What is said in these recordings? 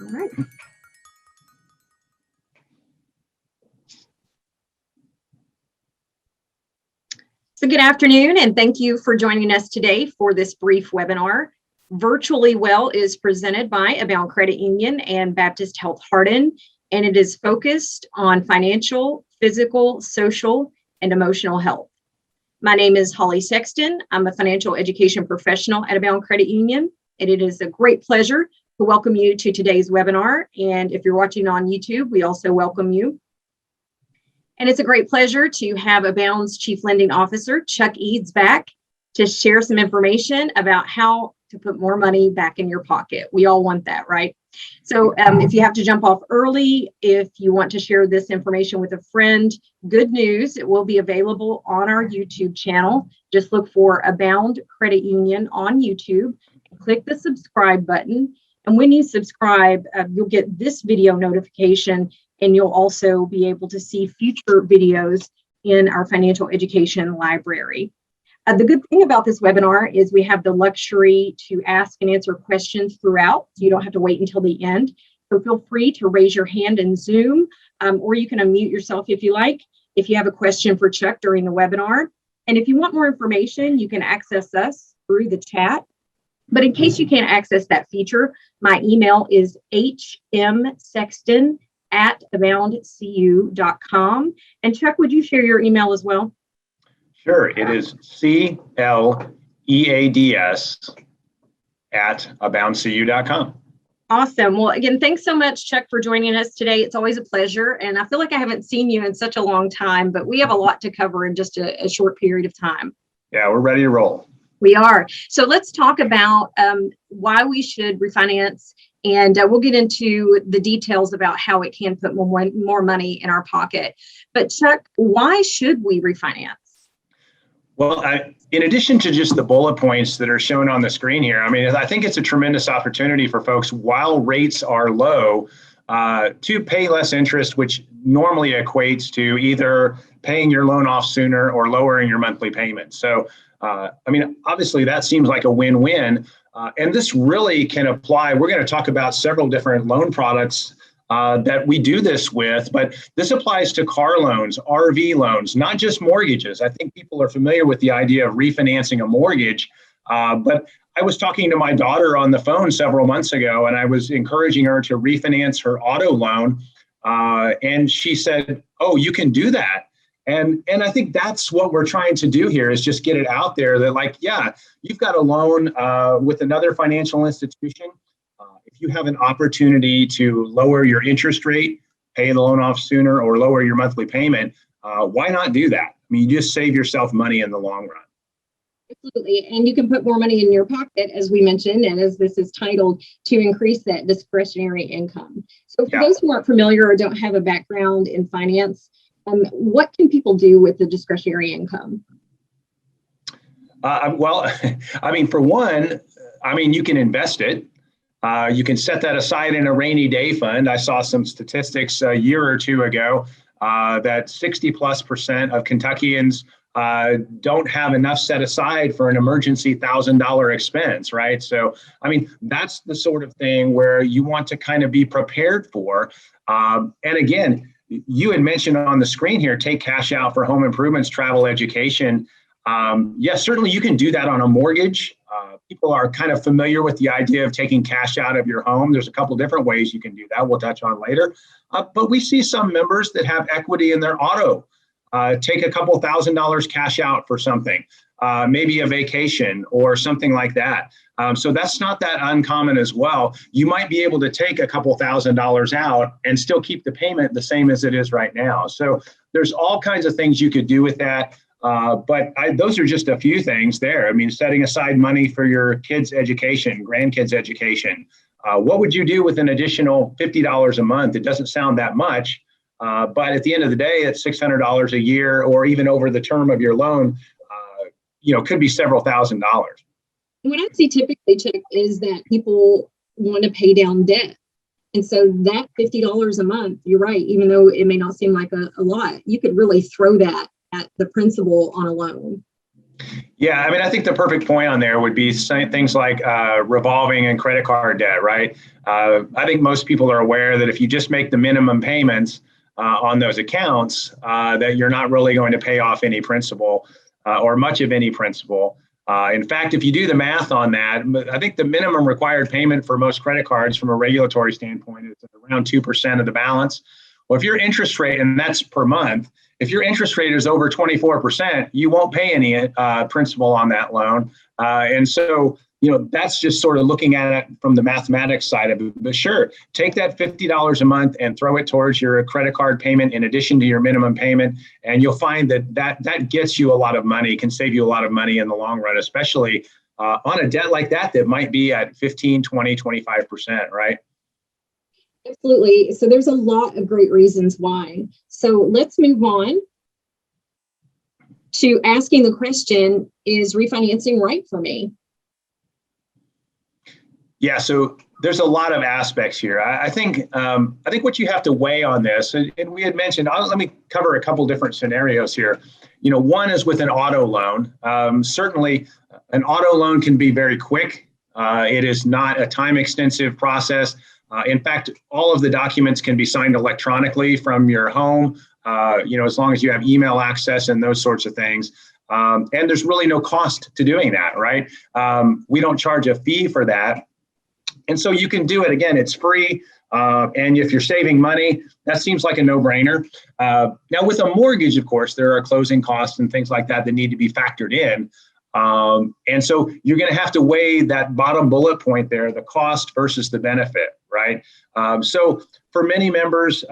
All right. So good afternoon, and thank you for joining us today for this brief webinar. Virtually Well is presented by Abound Credit Union and Baptist Health Hardin, and it is focused on financial, physical, social, and emotional health. My name is Holly Sexton. I'm a financial education professional at Abound Credit Union, and it is a great pleasure to welcome you to today's webinar. And if you're watching on YouTube, we also welcome you. And it's a great pleasure to have Abound's Chief Lending Officer, Chuck Eads, back to share some information about how to put more money back in your pocket. We all want that, right? So if you have to jump off early, if you want to share this information with a friend, good news, it will be available on our YouTube channel. Just look for Abound Credit Union on YouTube and click the subscribe button. And when you subscribe, you'll get this video notification, and you'll also be able to see future videos in our financial education library. The good thing about this webinar is we have the luxury to ask and answer questions throughout. So you don't have to wait until the end. So feel free to raise your hand in Zoom, or you can unmute yourself if you like, if you have a question for Chuck during the webinar. And if you want more information, you can access us through the chat. But in case you can't access that feature, my email is hmsexton@aboundcu.com. And Chuck, would you share your email as well? Sure, it is CLEADS@aboundcu.com. Awesome. Well, again, thanks so much, Chuck, for joining us today. It's always a pleasure. And I feel like I haven't seen you in such a long time, but we have a lot to cover in just a short period of time. Yeah, we're ready to roll. We are. So let's talk about why we should refinance, and we'll get into the details about how it can put more money in our pocket. But Chuck, why should we refinance? Well, in addition to just the bullet points that are shown on the screen here, I mean, I think it's a tremendous opportunity for folks while rates are low to pay less interest, which normally equates to either paying your loan off sooner or lowering your monthly payment. So, I mean, obviously that seems like a win-win. And this really can apply. We're going to talk about several different loan products that we do this with, but this applies to car loans, RV loans, not just mortgages. I think people are familiar with the idea of refinancing a mortgage, but I was talking to my daughter on the phone several months ago, and I was encouraging her to refinance her auto loan, and she said, "Oh, you can do that." And I think that's what we're trying to do here is just get it out there that, like, yeah, you've got a loan with another financial institution. If you have an opportunity to lower your interest rate, pay the loan off sooner, or lower your monthly payment, why not do that? I mean, you just save yourself money in the long run. Absolutely. And you can put more money in your pocket, as we mentioned, and as this is titled, to increase that discretionary income. So for those who aren't familiar or don't have a background in finance, what can people do with the discretionary income? Well, I mean, for one, I mean, you can invest it. You can set that aside in a rainy day fund. I saw some statistics a year or two ago that 60+% of Kentuckians don't have enough set aside for an emergency $1,000 expense, right? So, I mean, that's the sort of thing where you want to kind of be prepared for. And again, you had mentioned on the screen here, take cash out for home improvements, travel, education. Yes, certainly you can do that on a mortgage. People are kind of familiar with the idea of taking cash out of your home. There's a couple different ways you can do that. We'll touch on later. But we see some members that have equity in their auto. Take a couple $1,000s cash out for something, maybe a vacation or something like that. So that's not that uncommon as well. You might be able to take a couple $1,000s out and still keep the payment the same as it is right now. So there's all kinds of things you could do with that. But those are just a few things there. I mean, setting aside money for your kids' education, grandkids' education. What would you do with an additional $50 a month? It doesn't sound that much, but at the end of the day, it's $600 a year, or even over the term of your loan, could be several $1,000s. What I see typically, Chuck, is that people want to pay down debt. And so that $50 a month, you're right, even though it may not seem like a lot, you could really throw that at the principal on a loan. Yeah, I mean, I think the perfect point on there would be things like revolving and credit card debt, right? I think most people are aware that if you just make the minimum payments on those accounts, that you're not really going to pay off any principal or much of any principal. In fact, if you do the math on that, I think the minimum required payment for most credit cards from a regulatory standpoint is around 2% of the balance. Well, if your interest rate, and that's per month, if your interest rate is over 24%, you won't pay any principal on that loan. And so, that's just sort of looking at it from the mathematics side of it. But sure, take that $50 a month and throw it towards your credit card payment in addition to your minimum payment. And you'll find that gets you a lot of money, can save you a lot of money in the long run, especially on a debt like that might be at 15, 20, 25%, right? Absolutely. So there's a lot of great reasons why. So let's move on to asking the question, is refinancing right for me? Yeah, so there's a lot of aspects here. I think what you have to weigh on this, and we had mentioned, let me cover a couple different scenarios here. One is with an auto loan. Certainly, an auto loan can be very quick. It is not a time-extensive process. In fact, all of the documents can be signed electronically from your home, as long as you have email access and those sorts of things. And there's really no cost to doing that, right? We don't charge a fee for that. And so you can do it. Again, it's free. And if you're saving money, that seems like a no-brainer. Now, with a mortgage, of course, there are closing costs and things like that need to be factored in. And so you're going to have to weigh that bottom bullet point there, the cost versus the benefit, right? So for many members,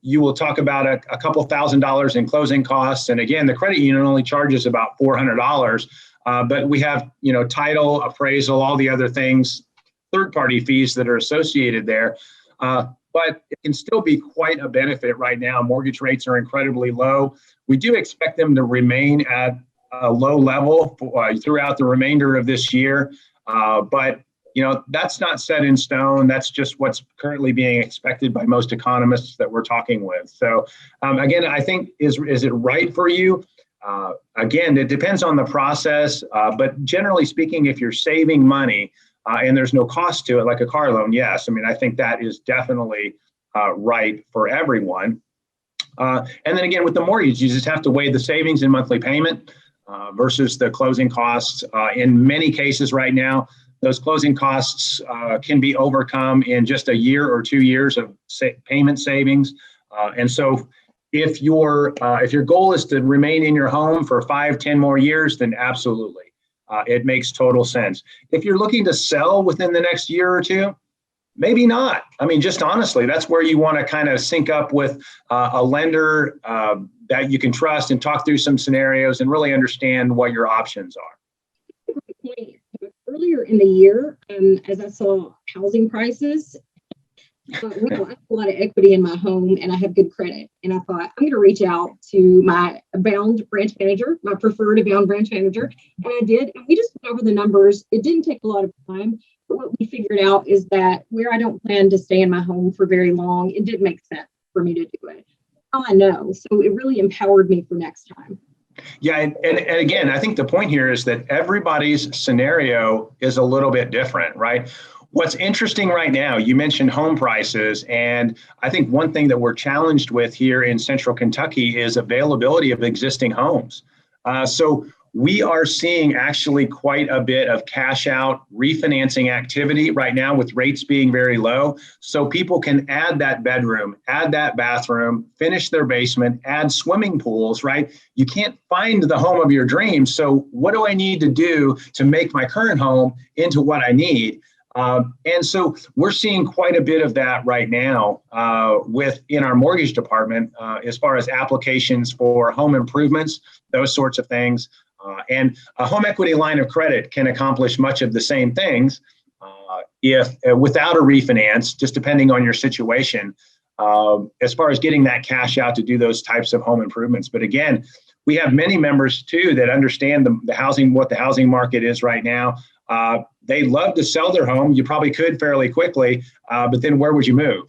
you will talk about a couple $1,000s in closing costs. And again, the credit union only charges about $400, but we have, title, appraisal, all the other things, third-party fees that are associated there. But it can still be quite a benefit right now. Mortgage rates are incredibly low. We do expect them to remain at a low level throughout the remainder of this year. But that's not set in stone. That's just what's currently being expected by most economists that we're talking with. So again, I think, is it right for you? Again, it depends on the process. But generally speaking, if you're saving money and there's no cost to it, like a car loan, yes. I mean, I think that is definitely right for everyone. And then again, with the mortgage, you just have to weigh the savings and monthly payment versus the closing costs. In many cases right now, those closing costs can be overcome in just a year or 2 years of payment savings. And so if your goal is to remain in your home for 5, 10 more years, then absolutely. It makes total sense. If you're looking to sell within the next year or two, maybe not. I mean, just honestly, that's where you want to kind of sync up with a lender that you can trust and talk through some scenarios and really understand what your options are. Earlier in the year, as I saw housing prices, I have a lot of equity in my home and I have good credit. And I thought, I'm going to reach out to my Abound branch manager, my preferred Abound branch manager. And I did. And we just went over the numbers. It didn't take a lot of time. But what we figured out is that where I don't plan to stay in my home for very long, it did make sense for me to do it. Now I know. So it really empowered me for next time. Yeah, and again, I think the point here is that everybody's scenario is a little bit different, right? What's interesting right now, you mentioned home prices, and I think one thing that we're challenged with here in Central Kentucky is availability of existing homes. So we are seeing actually quite a bit of cash out refinancing activity right now with rates being very low. So people can add that bedroom, add that bathroom, finish their basement, add swimming pools, right? You can't find the home of your dreams. So what do I need to do to make my current home into what I need? And so we're seeing quite a bit of that right now in our mortgage department as far as applications for home improvements, those sorts of things. And a home equity line of credit can accomplish much of the same things if without a refinance, just depending on your situation, as far as getting that cash out to do those types of home improvements. But again, we have many members too that understand what the housing market is right now. They love to sell their home. You probably could fairly quickly, but then where would you move?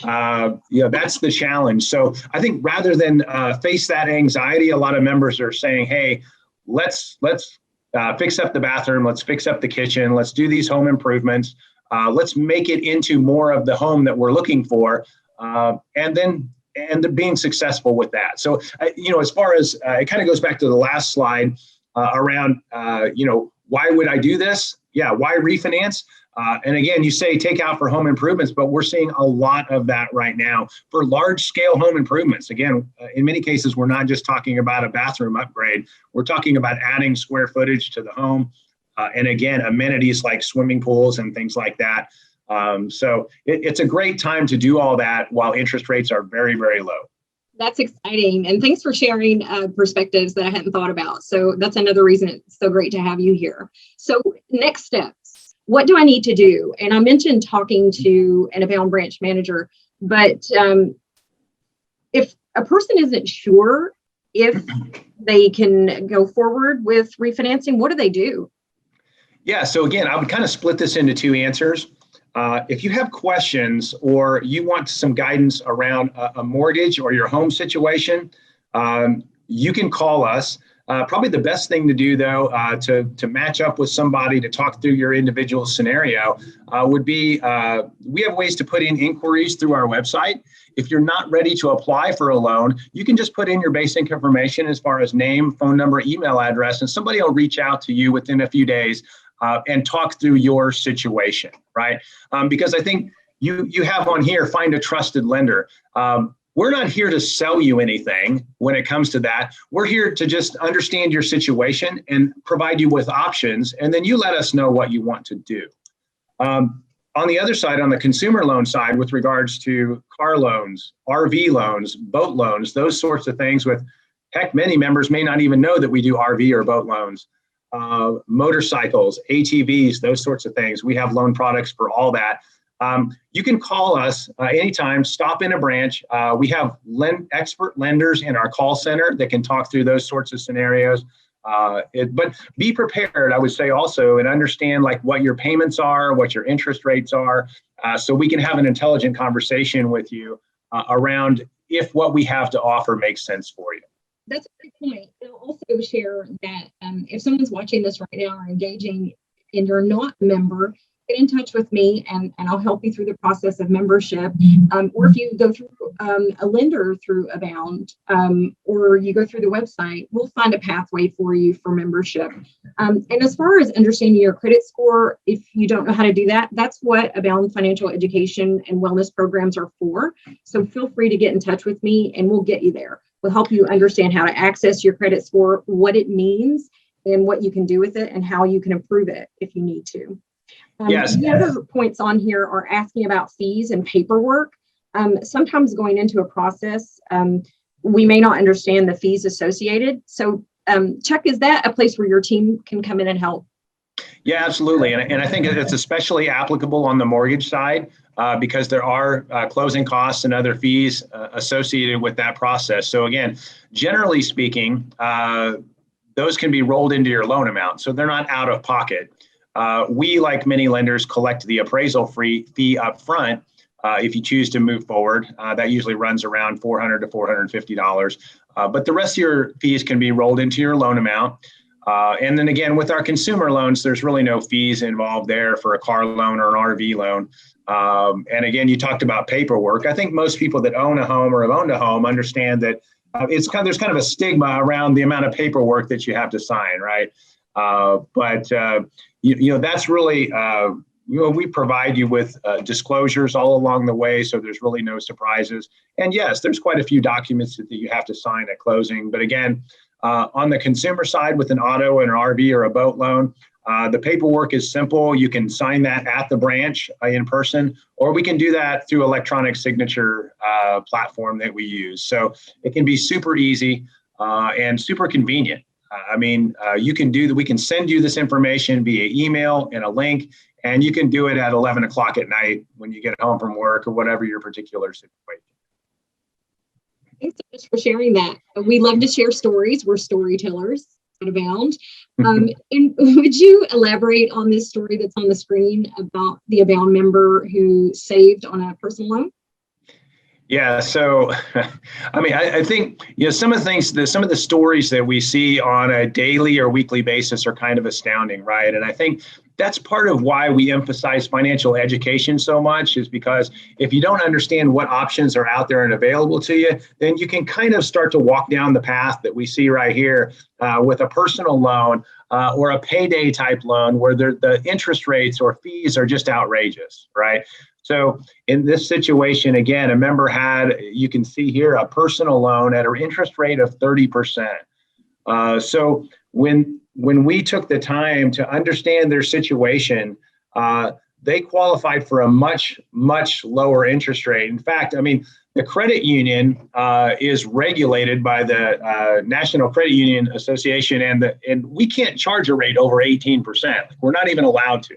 That's the challenge. So I think rather than face that anxiety, a lot of members are saying, hey, let's fix up the bathroom, let's fix up the kitchen, let's do these home improvements, let's make it into more of the home that we're looking for, and being successful with that. So, as far as it kind of goes back to the last slide around, why would I do this? Yeah, why refinance? And again, you say take out for home improvements, but we're seeing a lot of that right now for large scale home improvements. Again, in many cases, we're not just talking about a bathroom upgrade. We're talking about adding square footage to the home. And again, amenities like swimming pools and things like that. So it's a great time to do all that while interest rates are very, very low. That's exciting. And thanks for sharing perspectives that I hadn't thought about. So that's another reason it's so great to have you here. So next steps, what do I need to do? And I mentioned talking to an Abound branch manager, but if a person isn't sure if they can go forward with refinancing, what do they do? Yeah, so again, I would kind of split this into two answers. If you have questions or you want some guidance around a mortgage or your home situation, you can call us. Probably the best thing to do, though, to match up with somebody to talk through your individual scenario would be we have ways to put in inquiries through our website. If you're not ready to apply for a loan, you can just put in your basic information as far as name, phone number, email address, and somebody will reach out to you within a few days and talk through your situation, right? Because I think you have on here, find a trusted lender. We're not here to sell you anything when it comes to that. We're here to just understand your situation and provide you with options, and then you let us know what you want to do. On the other side, on the consumer loan side, with regards to car loans, RV loans, boat loans, those sorts of things heck, many members may not even know that we do RV or boat loans. Motorcycles, ATVs, those sorts of things. We have loan products for all that. You can call us anytime, stop in a branch. We have expert lenders in our call center that can talk through those sorts of scenarios. But be prepared, I would say also, and understand like what your payments are, what your interest rates are, so we can have an intelligent conversation with you around if what we have to offer makes sense for you. That's a great point. I'll also share that if someone's watching this right now or engaging and you're not a member, get in touch with me and I'll help you through the process of membership. Or if you go through a lender through Abound or you go through the website, we'll find a pathway for you for membership. And as far as understanding your credit score, if you don't know how to do that, that's what Abound financial education and wellness programs are for. So feel free to get in touch with me and we'll get you there. We'll help you understand how to access your credit score, what it means, and what you can do with it, and how you can improve it if you need to. Yes. The other points on here are asking about fees and paperwork. Sometimes going into a process, we may not understand the fees associated. So Chuck, is that a place where your team can come in and help? Yeah, absolutely. And I think it's especially applicable on the mortgage side because there are closing costs and other fees associated with that process. So again, generally speaking, those can be rolled into your loan amount. So they're not out of pocket. We, like many lenders, collect the appraisal fee up front if you choose to move forward. That usually runs around $400 to $450. But the rest of your fees can be rolled into your loan amount. And then again, with our consumer loans, there's really no fees involved there for a car loan or an RV loan. And again, you talked about paperwork. I think most people that own a home or have owned a home understand that there's kind of a stigma around the amount of paperwork that you have to sign, right? But that's really, we provide you with disclosures all along the way, so there's really no surprises. And yes, there's quite a few documents that you have to sign at closing. But again, on the consumer side with an auto and an RV or a boat loan, the paperwork is simple. You can sign that at the branch in person, or we can do that through electronic signature platform that we use. So it can be super easy and super convenient. We can send you this information via email and a link, and you can do it at 11 o'clock at night when you get home from work or whatever your particular situation. Thanks so much for sharing that. We love to share stories. We're storytellers at Abound. And would you elaborate on this story that's on the screen about the Abound member who saved on a personal loan? Yeah, so I mean, I think some of the things, some of the stories that we see on a daily or weekly basis are kind of astounding, right? And I think that's part of why we emphasize financial education so much, is because if you don't understand what options are out there and available to you, then you can kind of start to walk down the path that we see right here with a personal loan or a payday type loan where the interest rates or fees are just outrageous, right? So in this situation, again, a member had, you can see here, a personal loan at an interest rate of 30%. So when we took the time to understand their situation, they qualified for a much, much lower interest rate. In fact, I mean, the credit union is regulated by the National Credit Union Association, and we can't charge a rate over 18%. We're not even allowed to.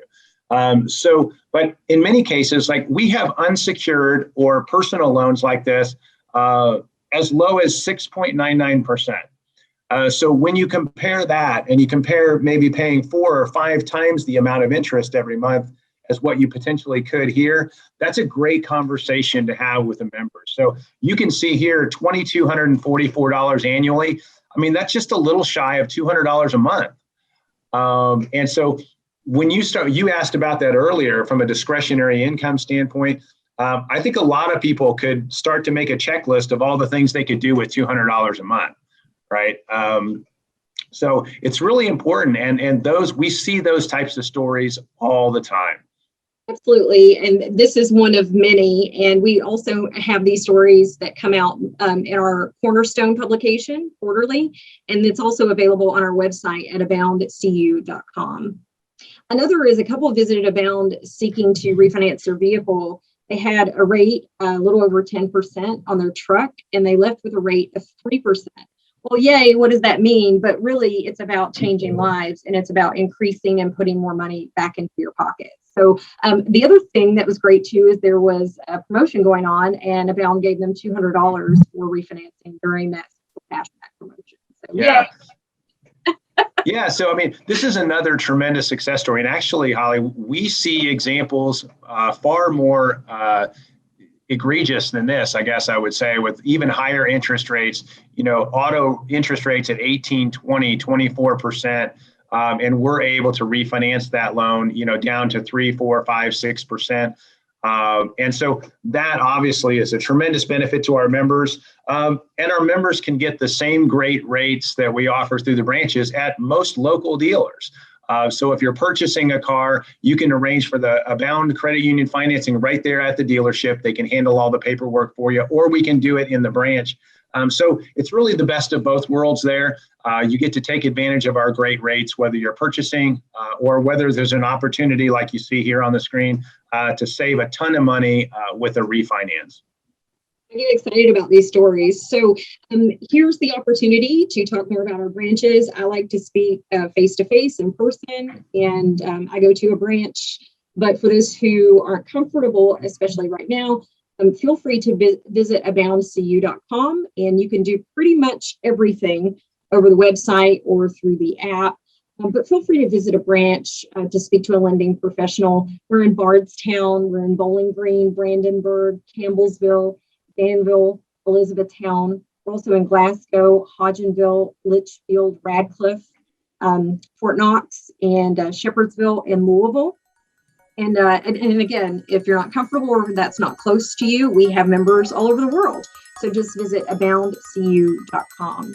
But in many cases, like we have unsecured or personal loans like this as low as 6.99%. So when you compare that and you compare maybe paying 4 or 5 times the amount of interest every month as what you potentially could here, that's a great conversation to have with a member. So you can see here $2,244 annually. I mean, that's just a little shy of $200 a month. And so when you asked about that earlier from a discretionary income standpoint, I think a lot of people could start to make a checklist of all the things they could do with $200 a month, right? So it's really important. And we see those types of stories all the time. Absolutely. And this is one of many. And we also have these stories that come out in our Cornerstone publication quarterly. And it's also available on our website at aboundcu.com. Another is a couple visited Abound seeking to refinance their vehicle. They had a rate a little over 10% on their truck, and they left with a rate of 3%. Well, yay, what does that mean? But really, it's about changing lives, and it's about increasing and putting more money back into your pocket. So the other thing that was great, too, is there was a promotion going on, and Abound gave them $200 for refinancing during that cashback promotion. So, yeah. Yeah, so I mean, this is another tremendous success story. And actually, Holly, we see examples far more egregious than this, I guess I would say, with even higher interest rates, auto interest rates at 18, 20, 24%. And we're able to refinance that loan, down to 3, 4, 5, 6%. And so that obviously is a tremendous benefit to our members. And our members can get the same great rates that we offer through the branches at most local dealers. So if you're purchasing a car, you can arrange for the Abound Credit Union financing right there at the dealership. They can handle all the paperwork for you, or we can do it in the branch. So it's really the best of both worlds there. You get to take advantage of our great rates, whether you're purchasing or whether there's an opportunity like you see here on the screen to save a ton of money with a refinance. I get excited about these stories. So here's the opportunity to talk more about our branches. I like to speak face-to-face in person, and I go to a branch. But for those who aren't comfortable, especially right now, feel free to visit aboundcu.com, and you can do pretty much everything over the website or through the app. But feel free to visit a branch to speak to a lending professional. We're in Bardstown, we're in Bowling Green, Brandenburg, Campbellsville, Danville, Elizabethtown. We're also in Glasgow, Hodgenville, Litchfield, Radcliffe, Fort Knox, and Shepherdsville and Louisville. And again, if you're not comfortable or that's not close to you, we have members all over the world. So just visit aboundcu.com.